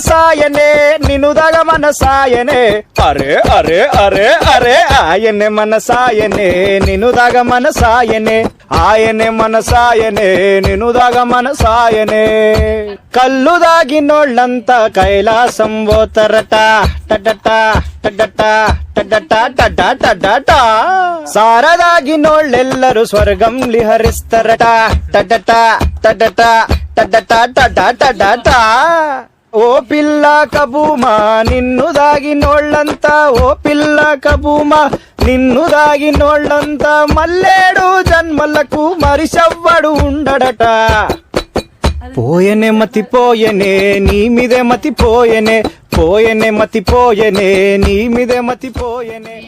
మనసాయనే నిన్ను దాగ మనసాయనే అరే అరే అరే అరే ఆయనే మనసాయనే నిన్ను దాగ మనసాయనే ఆయనే మనసాయనే నిన్ను దాగ మనసాయనే కళ్ళు దాగినోళ్ళంతా కైలాసం పోతరట టడట టడట టడట టడ టడట సారదాగినోళ్ళెల్లరూ స్వర్గం లిహరిస్తరట టడట టడట టడట టడ టడట ఓ పిల్ల కబూమా నిన్ను దాగినోళ్ళంతా ఓ పిల్ల కబూమా నిన్ను దాగినోళ్ళంతా మల్లేడు జన్మలకు మరిషవ్వడు ఉండడట పోయనే మతి పోయనే నీ మీదే మతి పోయనే పోయనే మతి పోయనే నీ మీదే మతి పోయనే